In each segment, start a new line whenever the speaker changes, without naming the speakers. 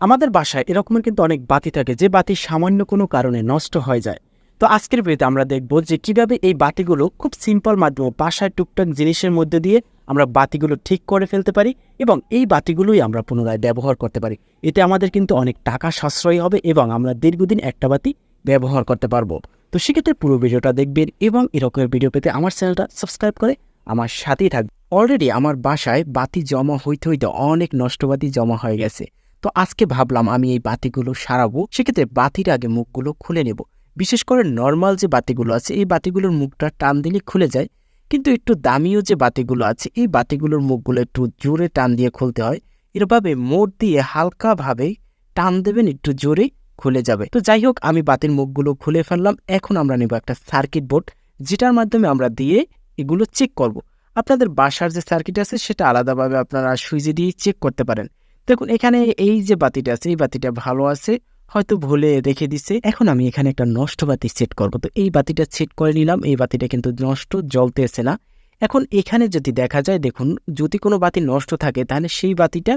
আমাদের বাসায় এরকমের কিন্তু অনেক বাতি থাকে যে বাতি সামান্য কোনো কারণে নষ্ট হয়ে যায়। তো আজকের ভিডিওতে আমরা দেখব যে কিভাবে এই বাতিগুলো খুব সিম্পল মাধ্যমে বাসায় টুকটাক জিনিসের মধ্যে দিয়ে আমরা বাতিগুলো ঠিক করে ফেলতে পারি এবং এই বাতিগুলোই আমরা পুনরায় ব্যবহার করতে পারি। এতে আমাদের কিন্তু অনেক টাকা সাশ্রয় হবে এবং আমরা দীর্ঘদিন একটা বাতি ব্যবহার করতে পারবো। তো সেক্ষেত্রে পুরো ভিডিওটা দেখবেন এবং এরকমের ভিডিও পেতে আমার চ্যানেলটা সাবস্ক্রাইব করে আমার সাথেই থাকবেন। অলরেডি আমার বাসায় বাতি জমা হইতে হইতে অনেক নষ্ট বাতি জমা হয়ে গেছে। তো আজকে ভাবলাম আমি এই বাতিগুলো সারাবো। সেক্ষেত্রে বাতির আগে মুখগুলো খুলে নেব। বিশেষ করে নর্মাল যে বাতিগুলো আছে এই বাতিগুলোর মুখটা টান দিলে খুলে যায়, কিন্তু একটু দামিও যে বাতিগুলো আছে এই বাতিগুলোর মুখগুলো একটু জোরে টান দিয়ে খুলতে হয়। এভাবে মোড় দিয়ে হালকাভাবে টান দেবেন, একটু জোরে খুলে যাবে। তো যাই হোক, আমি বাতির মুখগুলো খুলে ফেললাম। এখন আমরা নেব একটা সার্কিট বোর্ড, যেটার মাধ্যমে আমরা দিয়ে এগুলো চেক করব। আপনাদের বাসার যে সার্কিট আছে সেটা আলাদাভাবে আপনারা সুইচে দিয়ে চেক করতে পারেন। দেখুন, এখানে এই যে বাতিটা আছে এই বাতিটা ভালো আছে, হয়তো ভুলে রেখে দিছে। এখন আমি এখানে একটা নষ্ট বাতি সেট করব। তো এই বাতিটা সেট করে নিলাম। এই বাতিটা কিন্তু নষ্ট, জ্বলতেছে না। এখন এখানে যদি দেখা যায়, দেখুন, যদি কোনো বাতি নষ্ট থাকে তাহলে সেই বাতিটা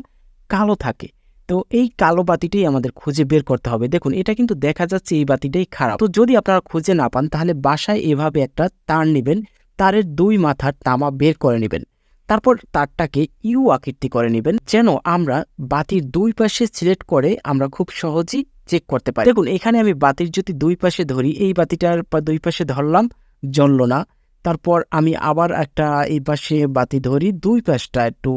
কালো থাকে। তো এই কালো বাতিটাই আমাদের খুঁজে বের করতে হবে। দেখুন, এটা কিন্তু দেখা যাচ্ছে এই বাতিটাই খারাপ। তো যদি আপনারা খুঁজে না পান তাহলে বাসায় এভাবে একটা তার নেবেন, তারের দুই মাথার তামা বের করে নেবেন। তারপর তারটাকে ইউ আকৃতি করে নেবেন, যেন আমরা বাতির দুই পাশে সিলেক্ট করে আমরা খুব সহজেই চেক করতে পারি। দেখুন, এখানে আমি বাতির যদি দুই পাশে ধরি, এই বাতিটার দুই পাশে ধরলাম, জ্বলল না। তারপর আমি আবার একটা এই পাশে বাতি ধরি, দুই পাশটা একটু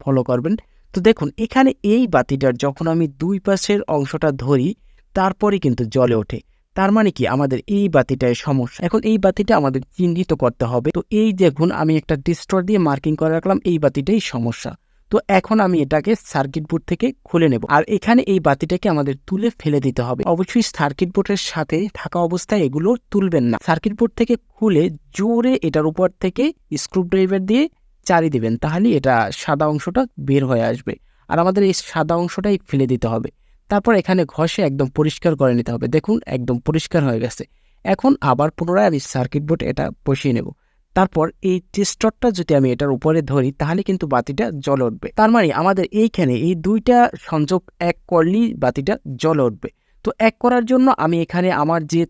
ফলো করবেন। তো দেখুন, এখানে এই বাতিটার যখন আমি দুই পাশের অংশটা ধরি তারপরে কিন্তু জ্বলে ওঠে। তার মানে কি আমাদের এই বাতিটায় সমস্যা। এখন এই বাতিটা আমাদের চিহ্নিত করতে হবে। তো এই দেখুন, আমি একটা ডিস্টর দিয়ে মার্কিং করে রাখলাম, এই বাতিটাই সমস্যা। তো এখন আমি এটাকে সার্কিট বোর্ড থেকে খুলে নেব। আর এখানে এই বাতিটাকে আমাদের তুলে ফেলে দিতে হবে। অবশ্যই সার্কিট বোর্ডের সাথে থাকা অবস্থায় এগুলো তুলবেন না। সার্কিট বোর্ড থেকে খুলে জোরে এটার উপর থেকে স্ক্রু ড্রাইভার দিয়ে চারি দিবেন, তাহলে এটা সাদা অংশটা বের হয়ে আসবে। আর আমাদের এই সাদা অংশটাই ফেলে দিতে হবে। তারপর এখানে ঘষে একদম পরিষ্কার করে নিতে হবে। দেখুন, একদম পরিষ্কার হয়ে গেছে। এখন আবার পুনরায় আমি সার্কিট বোর্ড এটা বসিয়ে নেব। তারপর এই টেস্টরটা যদি আমি এটার উপরে ধরি তাহলে কিন্তু বাতিটা জ্বলে উঠবে। তার মানে আমাদের এইখানে এই দুইটা সংযোগ এক করলেই বাতিটা জ্বলে উঠবে। তো এক করার জন্য আমি এখানে আমার যে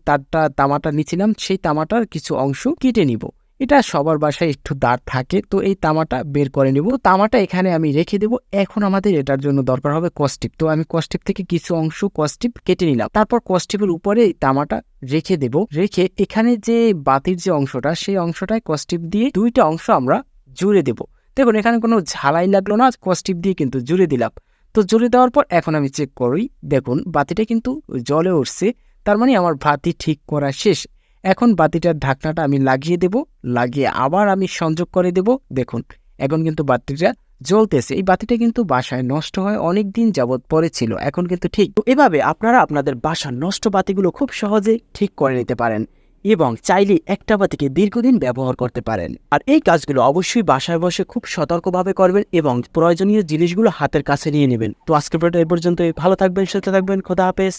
তামাটা নিয়েছিলাম সেই তামাটার কিছু অংশ কেটে নিব। এটা সবার বাসায় একটু দাঁড় থাকে, তো এই তামাটা বের করে নেব। তামাটা এখানে আমি রেখে দেব। এখন আমাদের এটার জন্য দরকার হবে কস্টিপ। তো আমি কস্টিপ থেকে কিছু অংশ কস্টিপ কেটে নিলাম। তারপর কস্টিপের উপরে এই তামাটা রেখে দেব। রেখে এখানে যে বাতির যে অংশটা সেই অংশটায় কস্টিপ দিয়ে দুইটা অংশ আমরা জুড়ে দেব। দেখুন, এখানে কোনো ঝালাই লাগলো না, কস্টিপ দিয়ে কিন্তু জুড়ে দিলাম। তো জুড়ে দেওয়ার পর এখন আমি চেক করি। দেখুন, বাতিটা কিন্তু জ্বলে উঠছে। তার মানে আমার বাতি ঠিক করা শেষ। এখন বাতিটার ঢাকনাটা আমি লাগিয়ে দেব। লাগিয়ে আবার আমি সংযোগ করে দেব। দেখুন, এখন কিন্তু বাতিটা জ্বলতেছে। এই বাতিটা কিন্তু বাসায় নষ্ট হয় অনেক দিন যাবৎ পরে ছিল, এখন কিন্তু ঠিক। তো এভাবে আপনারা আপনাদের বাসার নষ্ট বাতিগুলো খুব সহজে ঠিক করে নিতে পারেন এবং চাইলে একটা বাতিকে দীর্ঘদিন ব্যবহার করতে পারেন। আর এই কাজগুলো অবশ্যই বাসায় বসে খুব সতর্কভাবে করবেন এবং প্রয়োজনীয় জিনিসগুলো হাতের কাছে নিয়ে নেবেন। তো আজকের ভিডিওটা এই পর্যন্তই। ভালো থাকবেন, সুস্থ থাকবেন। খোদা হাফেজ।